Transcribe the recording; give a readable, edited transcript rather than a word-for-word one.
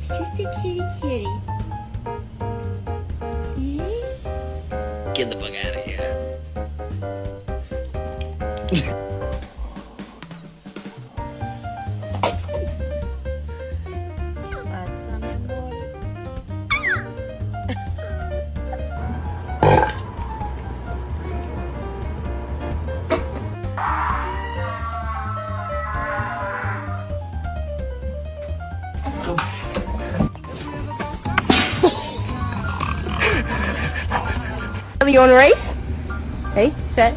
It's just a kitty kitty. See? Get the fuck out of here. You want to race? Hey, set.